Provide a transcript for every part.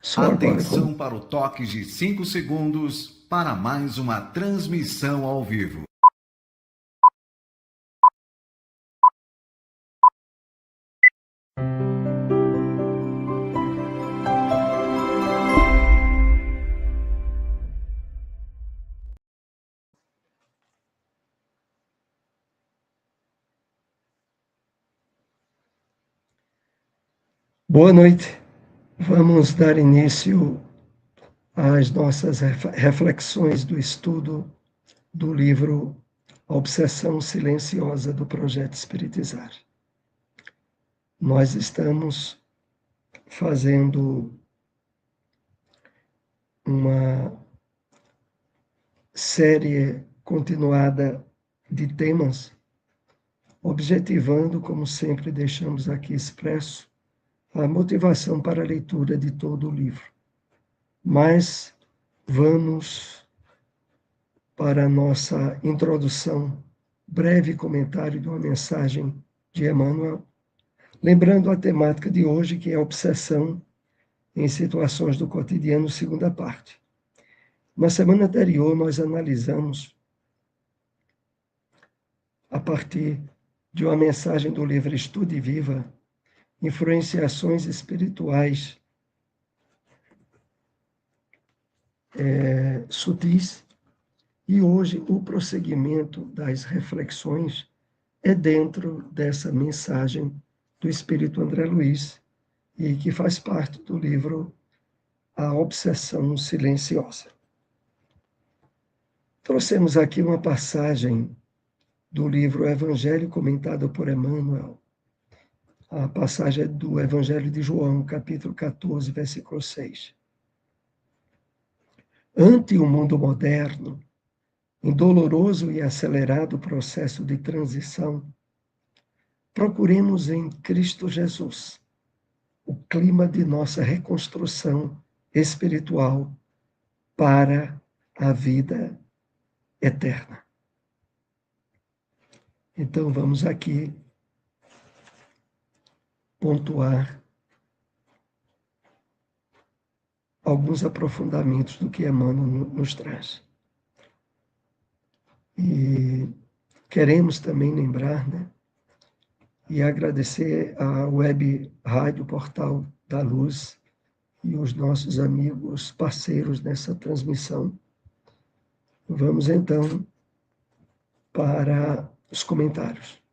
Só agora Atenção para o toque de 5 segundos para mais uma transmissão ao vivo. Boa noite. Vamos dar início às nossas reflexões do estudo do livro A Obsessão Silenciosa do Projeto Espiritizar. Nós estamos fazendo uma série continuada de temas, objetivando, como sempre deixamos aqui expresso, a motivação para a leitura de todo o livro. Mas vamos para a nossa introdução, breve comentário de uma mensagem de Emmanuel, lembrando a temática de hoje, que é a obsessão em situações do cotidiano, segunda parte. Na semana anterior, nós analisamos, a partir de uma mensagem do livro Estude e Viva, influenciações espirituais sutis, e hoje o prosseguimento das reflexões é dentro dessa mensagem do Espírito André Luiz, e que faz parte do livro A Obsessão Silenciosa. Trouxemos aqui uma passagem do livro Evangelho comentado por Emmanuel. A passagem é do Evangelho de João, capítulo 14, versículo 6. Ante o mundo moderno, em doloroso e acelerado processo de transição, procuremos em Cristo Jesus o clima de nossa reconstrução espiritual para a vida eterna. Então, vamos aqui pontuar alguns aprofundamentos do que Emmanuel nos traz. E queremos também lembrar, e agradecer à Web Rádio Portal da Luz e os nossos amigos parceiros nessa transmissão. Vamos, então, para os comentários.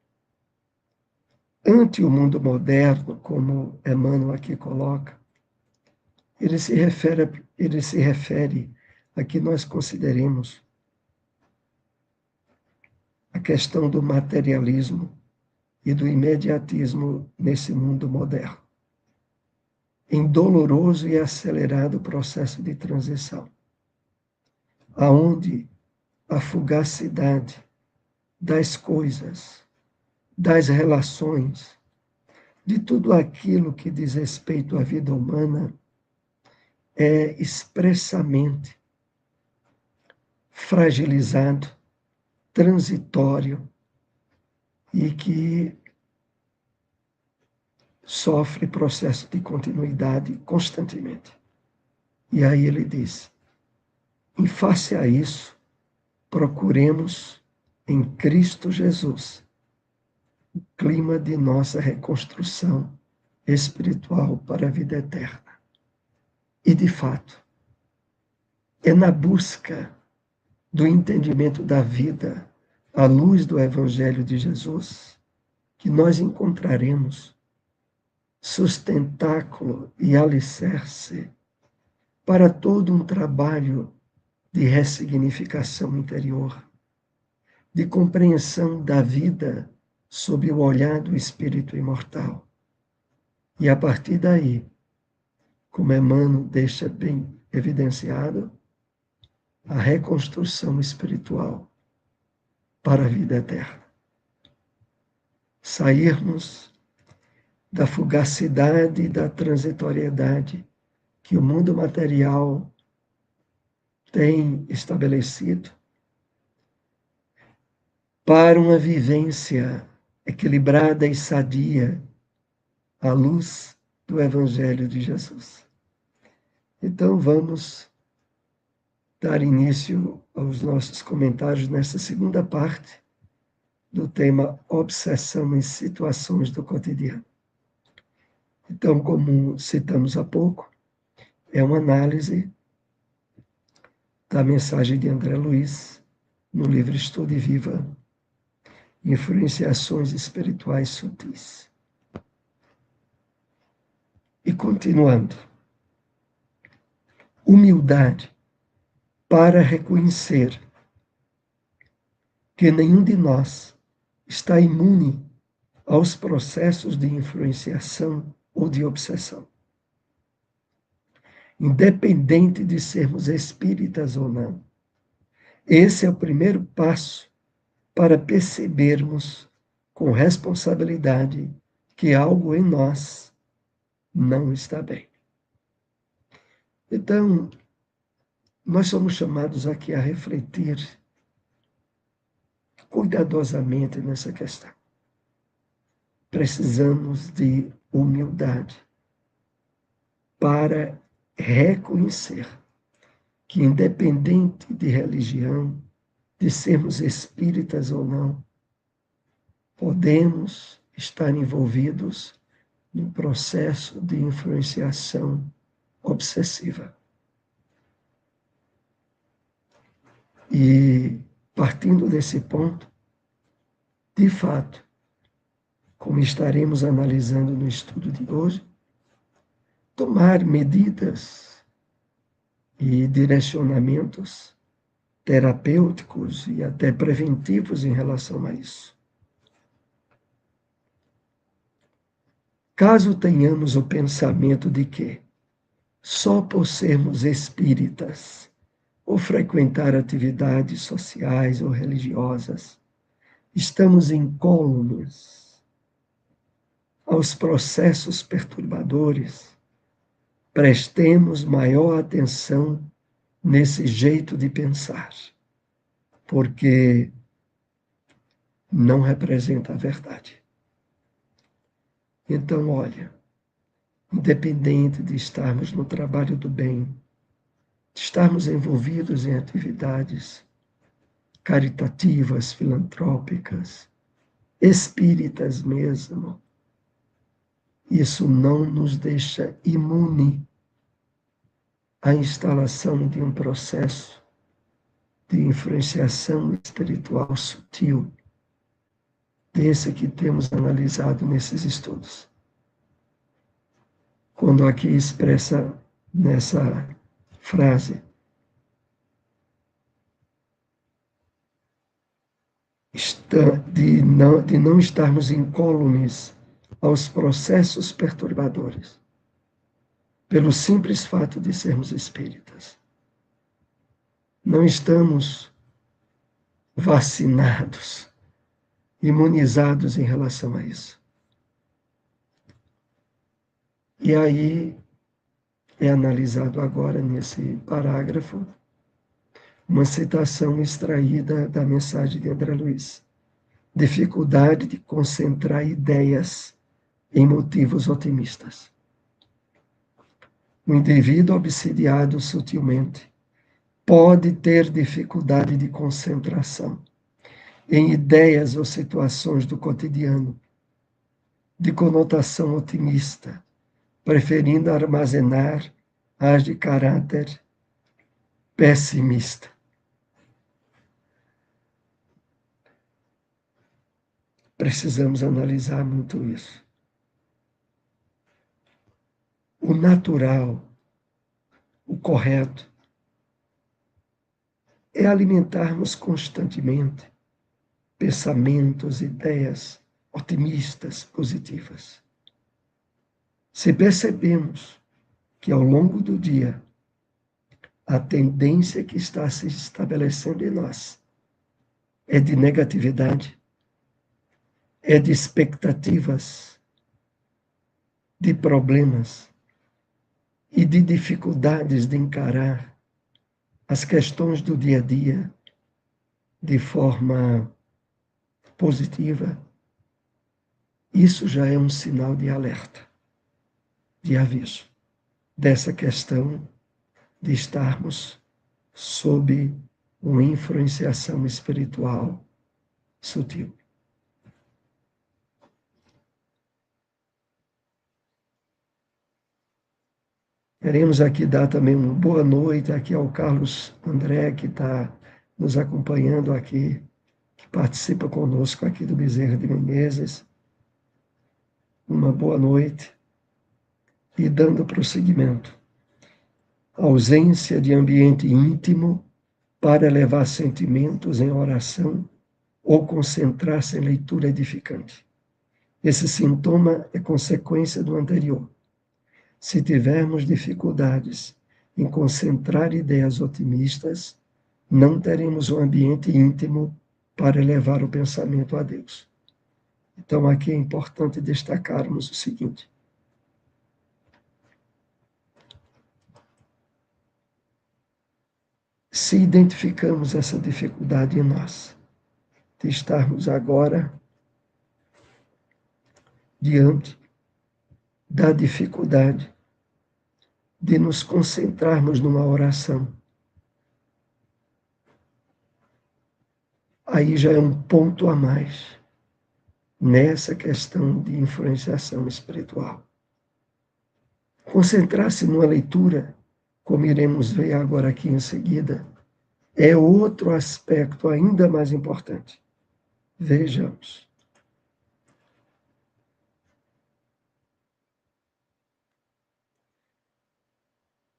Ante o mundo moderno, como Emmanuel aqui coloca, ele se refere a que nós consideremos a questão do materialismo e do imediatismo nesse mundo moderno, em doloroso e acelerado processo de transição, aonde a fugacidade das coisas, das relações, de tudo aquilo que diz respeito à vida humana, é expressamente fragilizado, transitório, e que sofre processo de continuidade constantemente. E aí ele diz, em face a isso, procuremos em Cristo Jesus o clima de nossa reconstrução espiritual para a vida eterna. E, de fato, é na busca do entendimento da vida à luz do Evangelho de Jesus que nós encontraremos sustentáculo e alicerce para todo um trabalho de ressignificação interior, de compreensão da vida sob o olhar do Espírito imortal. E a partir daí, como Emmanuel deixa bem evidenciado, a reconstrução espiritual para a vida eterna. Sairmos da fugacidade e da transitoriedade que o mundo material tem estabelecido para uma vivência equilibrada e sadia à luz do Evangelho de Jesus. Então, vamos dar início aos nossos comentários nessa segunda parte do tema obsessão em situações do cotidiano. Então, como citamos há pouco, é uma análise da mensagem de André Luiz no livro Estude e Viva, Influenciações Espirituais Sutis. E continuando, humildade para reconhecer que nenhum de nós está imune aos processos de influenciação ou de obsessão. Independente de sermos espíritas ou não. Esse é o primeiro passo para percebermos com responsabilidade que algo em nós não está bem. Então, nós somos chamados aqui a refletir cuidadosamente nessa questão. Precisamos de humildade para reconhecer que, independente de religião, de sermos espíritas ou não, podemos estar envolvidos no processo de influenciação obsessiva. E, partindo desse ponto, de fato, como estaremos analisando no estudo de hoje, tomar medidas e direcionamentos terapêuticos e até preventivos em relação a isso. Caso tenhamos o pensamento de que, só por sermos espíritas ou frequentar atividades sociais ou religiosas, estamos incólumes aos processos perturbadores, prestemos maior atenção nesse jeito de pensar, porque não representa a verdade. Então, olha, independente de estarmos no trabalho do bem, de estarmos envolvidos em atividades caritativas, filantrópicas, espíritas mesmo, isso não nos deixa imune à instalação de um processo de influenciação espiritual sutil, desse que temos analisado nesses estudos. Quando aqui expressa nessa frase, de não estarmos incólumes aos processos perturbadores, pelo simples fato de sermos espíritas. Não estamos vacinados, imunizados em relação a isso. E aí é analisado agora nesse parágrafo uma citação extraída da mensagem de André Luiz. Dificuldade de concentrar ideias em motivos otimistas. O indivíduo obsidiado sutilmente pode ter dificuldade de concentração em ideias ou situações do cotidiano, de conotação otimista, preferindo armazenar as de caráter pessimista. Precisamos analisar muito isso. O natural, o correto, é alimentarmos constantemente pensamentos, ideias otimistas, positivas. Se percebemos que ao longo do dia a tendência que está se estabelecendo em nós é de negatividade, é de expectativas, de problemas e de dificuldades de encarar as questões do dia a dia de forma positiva, isso já é um sinal de alerta, de aviso dessa questão de estarmos sob uma influenciação espiritual sutil. Queremos aqui dar também uma boa noite aqui ao Carlos André, que está nos acompanhando aqui, que participa conosco aqui do Bezerra de Menezes. Uma boa noite. E dando prosseguimento. Ausência de ambiente íntimo para elevar sentimentos em oração ou concentrar-se em leitura edificante. Esse sintoma é consequência do anterior. Se tivermos dificuldades em concentrar ideias otimistas, não teremos um ambiente íntimo para elevar o pensamento a Deus. Então, aqui é importante destacarmos o seguinte: se identificamos essa dificuldade em nós, de estarmos agora diante da dificuldade de nos concentrarmos numa oração, aí já é um ponto a mais nessa questão de influenciação espiritual. Concentrar-se numa leitura, como iremos ver agora aqui em seguida, é outro aspecto ainda mais importante. Vejamos.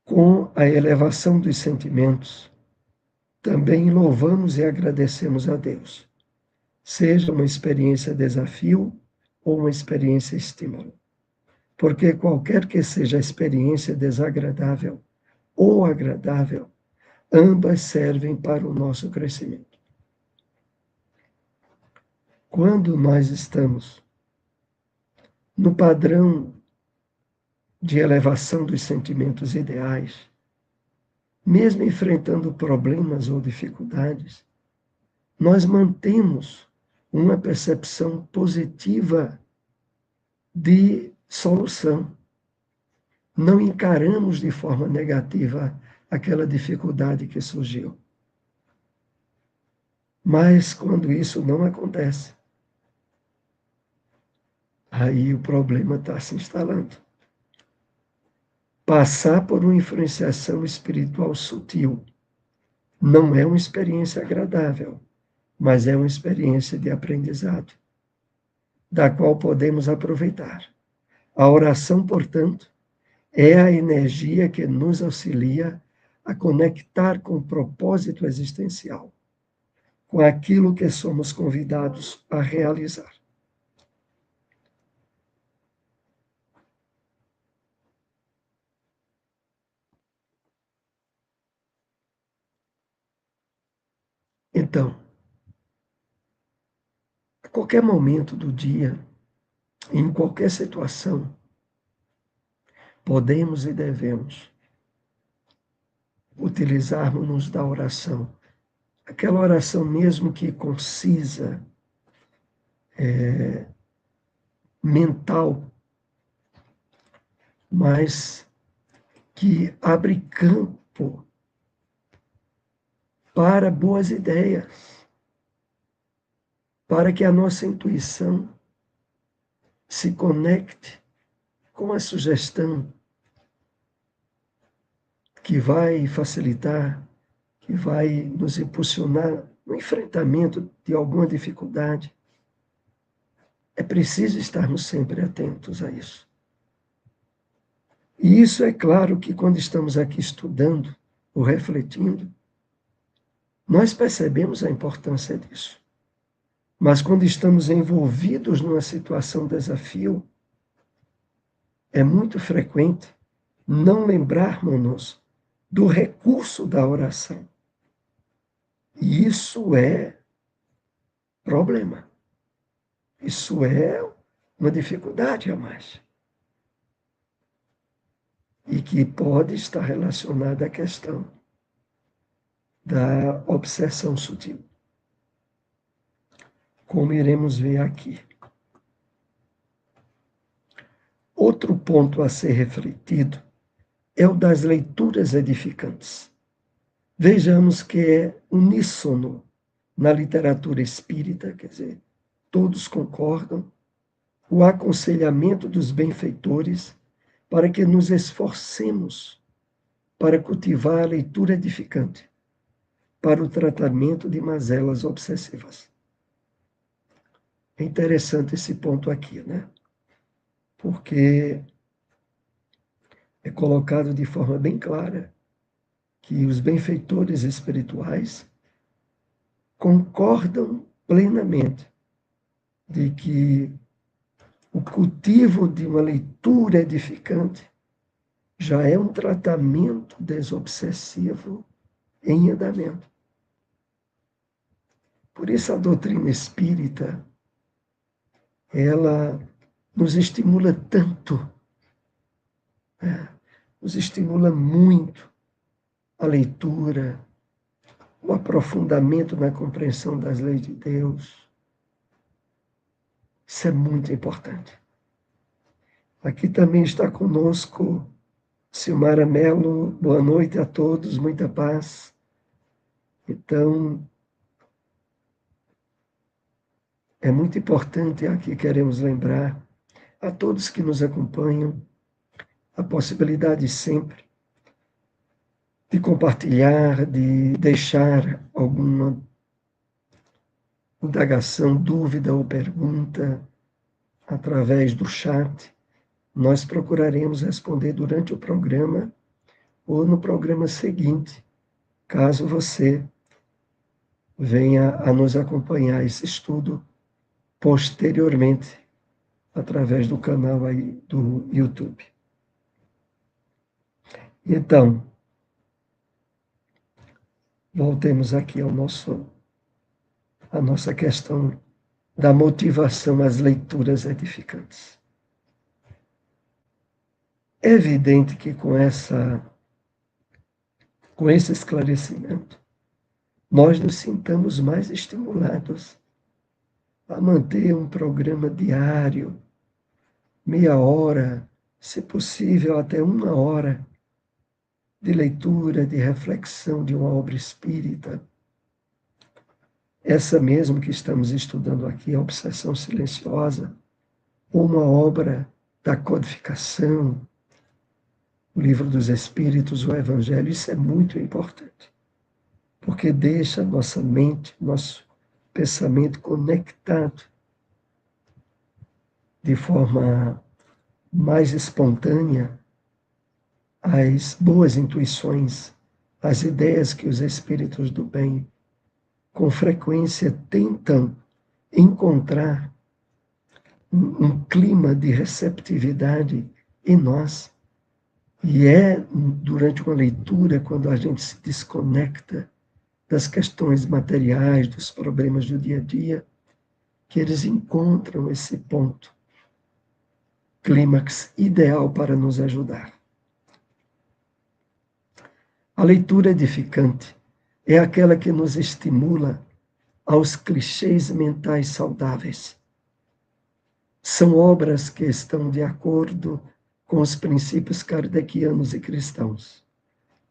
Com a elevação dos sentimentos, também louvamos e agradecemos a Deus, seja uma experiência desafio ou uma experiência estímulo. Porque qualquer que seja a experiência desagradável ou agradável, ambas servem para o nosso crescimento. Quando nós estamos no padrão de elevação dos sentimentos ideais, mesmo enfrentando problemas ou dificuldades, nós mantemos uma percepção positiva de solução. Não encaramos de forma negativa aquela dificuldade que surgiu. Mas quando isso não acontece, aí o problema está se instalando. Passar por uma influenciação espiritual sutil não é uma experiência agradável, mas é uma experiência de aprendizado, da qual podemos aproveitar. A oração, portanto, é a energia que nos auxilia a conectar com o propósito existencial, com aquilo que somos convidados a realizar. Então, a qualquer momento do dia, em qualquer situação, podemos e devemos utilizarmos-nos da oração. Aquela oração mesmo que concisa, mental, mas que abre campo para boas ideias, para que a nossa intuição se conecte com a sugestão que vai facilitar, que vai nos impulsionar no enfrentamento de alguma dificuldade. É preciso estarmos sempre atentos a isso. E isso é claro que quando estamos aqui estudando ou refletindo, nós percebemos a importância disso. Mas quando estamos envolvidos numa situação de desafio, é muito frequente não lembrarmos-nos do recurso da oração. E isso é problema. Isso é uma dificuldade a mais. E que pode estar relacionada à questão da obsessão sutil, como iremos ver aqui. Outro ponto a ser refletido é o das leituras edificantes. Vejamos que é uníssono na literatura espírita, quer dizer, todos concordam, o aconselhamento dos benfeitores para que nos esforcemos para cultivar a leitura edificante, para o tratamento de mazelas obsessivas. É interessante esse ponto aqui, né? Porque é colocado de forma bem clara que os benfeitores espirituais concordam plenamente de que o cultivo de uma leitura edificante já é um tratamento desobsessivo em andamento. Por isso a doutrina espírita, ela nos estimula tanto, nos estimula muito a leitura, o aprofundamento na compreensão das leis de Deus. Isso é muito importante. Aqui também está conosco Silmara Mello. Boa noite a todos, muita paz. Então, é muito importante, aqui queremos lembrar a todos que nos acompanham, a possibilidade sempre de compartilhar, de deixar alguma indagação, dúvida ou pergunta através do chat. Nós procuraremos responder durante o programa ou no programa seguinte, caso você venha a nos acompanhar esse estudo posteriormente através do canal aí do YouTube. Então, voltemos aqui à nossa questão da motivação às leituras edificantes. É evidente que com esse esclarecimento, nós nos sintamos mais estimulados a manter um programa diário, meia hora, se possível até 1 hora, de leitura, de reflexão de uma obra espírita. Essa mesmo que estamos estudando aqui, a Obsessão Silenciosa, ou uma obra da codificação, o Livro dos Espíritos, o Evangelho, isso é muito importante, porque deixa a nossa mente, nosso pensamento conectado de forma mais espontânea às boas intuições, às ideias que os espíritos do bem com frequência tentam encontrar um clima de receptividade em nós. E é durante uma leitura, quando a gente se desconecta das questões materiais, dos problemas do dia a dia, que eles encontram esse ponto, clímax ideal para nos ajudar. A leitura edificante é aquela que nos estimula aos clichês mentais saudáveis. São obras que estão de acordo com os princípios kardecianos e cristãos,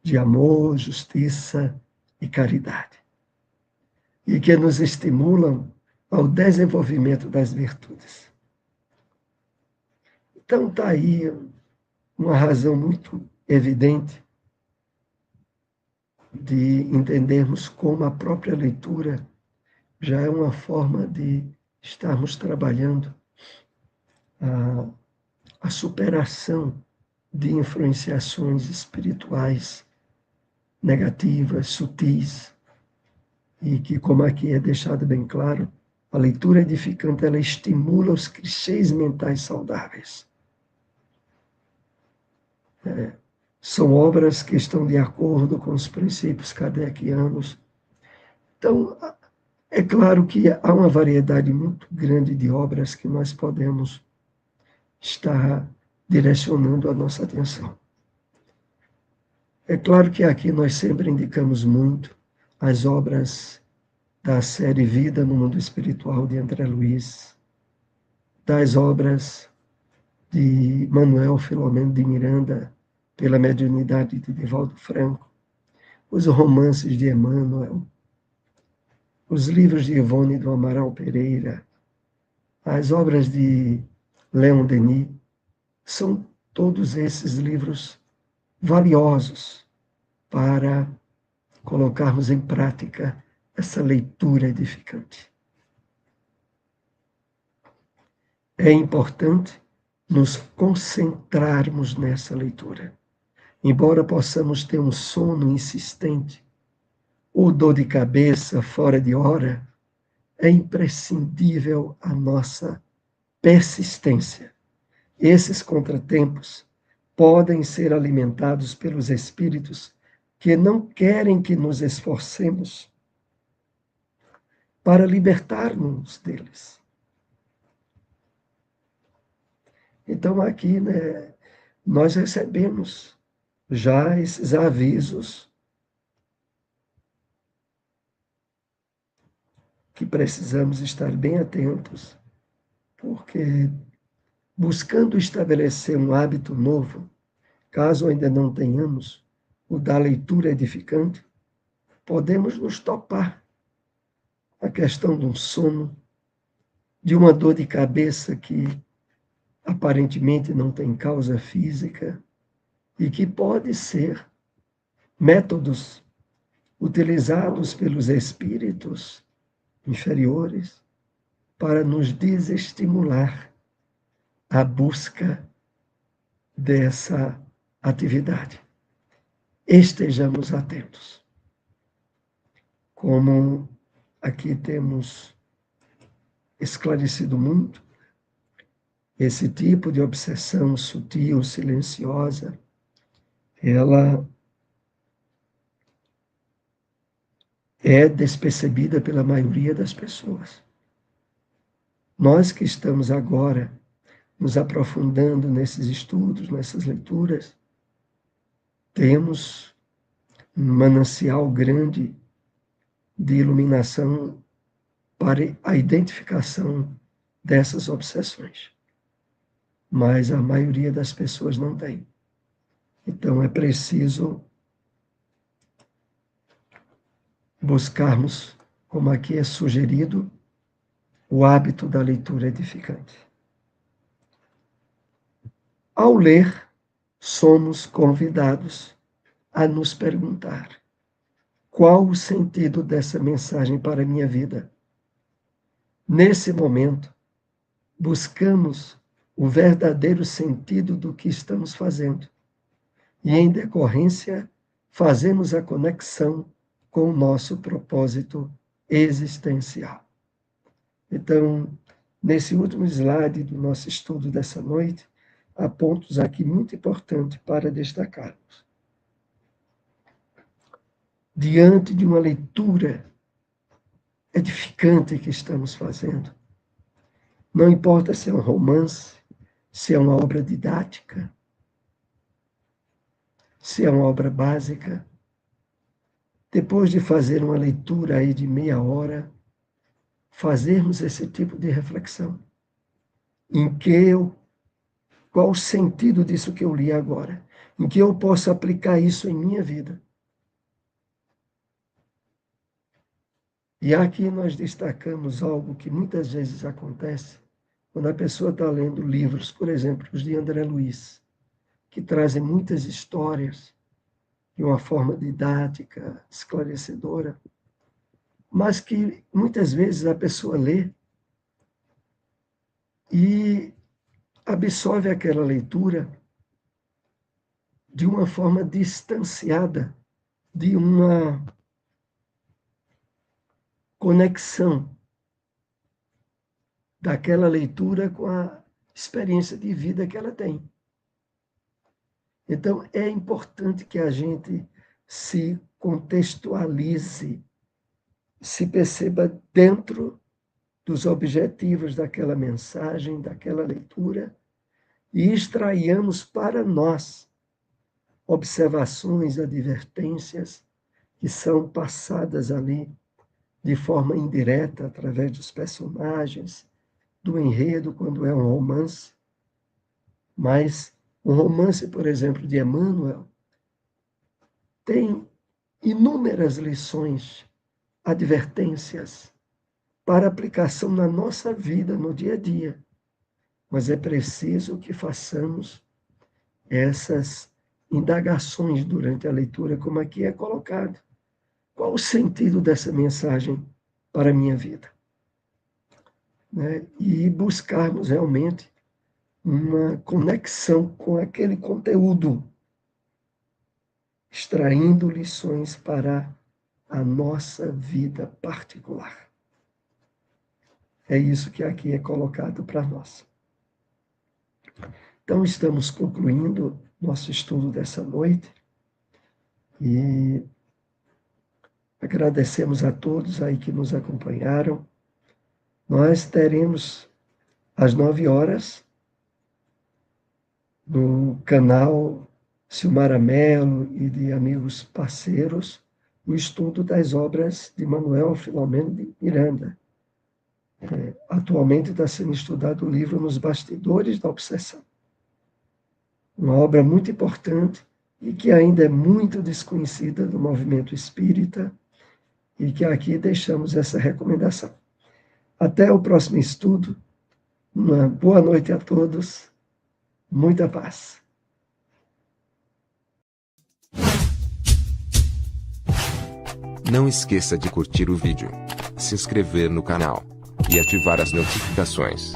de amor, justiça e caridade, e que nos estimulam ao desenvolvimento das virtudes. Então está aí uma razão muito evidente de entendermos como a própria leitura já é uma forma de estarmos trabalhando a superação de influenciações espirituais negativas, sutis, e que, como aqui é deixado bem claro, a leitura edificante, ela estimula os clichês mentais saudáveis. São obras que estão de acordo com os princípios kardecianos. Então, é claro que há uma variedade muito grande de obras que nós podemos estar direcionando a nossa atenção. É claro que aqui nós sempre indicamos muito as obras da série Vida no Mundo Espiritual de André Luiz, das obras de Manuel Filomeno de Miranda, pela mediunidade de Divaldo Franco, os romances de Emmanuel, os livros de Ivone do Amaral Pereira, as obras de Leon Denis, são todos esses livros valiosos para colocarmos em prática essa leitura edificante. É importante nos concentrarmos nessa leitura. Embora possamos ter um sono insistente ou dor de cabeça fora de hora, é imprescindível a nossa persistência. Esses contratempos podem ser alimentados pelos espíritos que não querem que nos esforcemos para libertar-nos deles. Então, aqui, nós recebemos já esses avisos que precisamos estar bem atentos, porque buscando estabelecer um hábito novo, caso ainda não tenhamos o da leitura edificante, podemos nos topar a questão de um sono, de uma dor de cabeça que aparentemente não tem causa física e que pode ser métodos utilizados pelos espíritos inferiores para nos desestimular à busca dessa atividade. Estejamos atentos. Como aqui temos esclarecido muito, esse tipo de obsessão sutil, silenciosa, ela é despercebida pela maioria das pessoas. Nós que estamos agora nos aprofundando nesses estudos, nessas leituras, temos um manancial grande de iluminação para a identificação dessas obsessões. Mas a maioria das pessoas não tem. Então é preciso buscarmos, como aqui é sugerido, o hábito da leitura edificante. Ao ler, somos convidados a nos perguntar: qual o sentido dessa mensagem para a minha vida? Nesse momento, buscamos o verdadeiro sentido do que estamos fazendo e, em decorrência, fazemos a conexão com o nosso propósito existencial. Então, nesse último slide do nosso estudo dessa noite, há pontos aqui muito importantes para destacarmos. Diante de uma leitura edificante que estamos fazendo, não importa se é um romance, se é uma obra didática, se é uma obra básica, depois de fazer uma leitura aí de meia hora, fazermos esse tipo de reflexão. Qual o sentido disso que eu li agora? Em que eu posso aplicar isso em minha vida? E aqui nós destacamos algo que muitas vezes acontece quando a pessoa está lendo livros, por exemplo, os de André Luiz, que trazem muitas histórias de uma forma didática, esclarecedora, mas que muitas vezes a pessoa lê e absorve aquela leitura de uma forma distanciada de uma conexão daquela leitura com a experiência de vida que ela tem. Então, é importante que a gente se contextualize, se perceba dentro dos objetivos daquela mensagem, daquela leitura, e extraiamos para nós observações, advertências que são passadas ali de forma indireta, através dos personagens, do enredo, quando é um romance, mas Um romance, por exemplo, de Emmanuel, tem inúmeras lições, advertências para aplicação na nossa vida, no dia a dia. Mas é preciso que façamos essas indagações durante a leitura, como aqui é colocado. Qual o sentido dessa mensagem para a minha vida? Né? E buscarmos realmente uma conexão com aquele conteúdo, extraindo lições para a nossa vida particular. É isso que aqui é colocado para nós. Então, estamos concluindo nosso estudo dessa noite e agradecemos a todos aí que nos acompanharam. Nós teremos às 9 horas no canal Silmara Mello e de amigos parceiros o estudo das obras de Manuel Filomeno de Miranda. Atualmente está sendo estudado o livro Nos Bastidores da Obsessão. Uma obra muito importante e que ainda é muito desconhecida do movimento espírita e que aqui deixamos essa recomendação. Até o próximo estudo. Uma boa noite a todos. Muita paz. Não esqueça de curtir o vídeo, se inscrever no canal e ativar as notificações.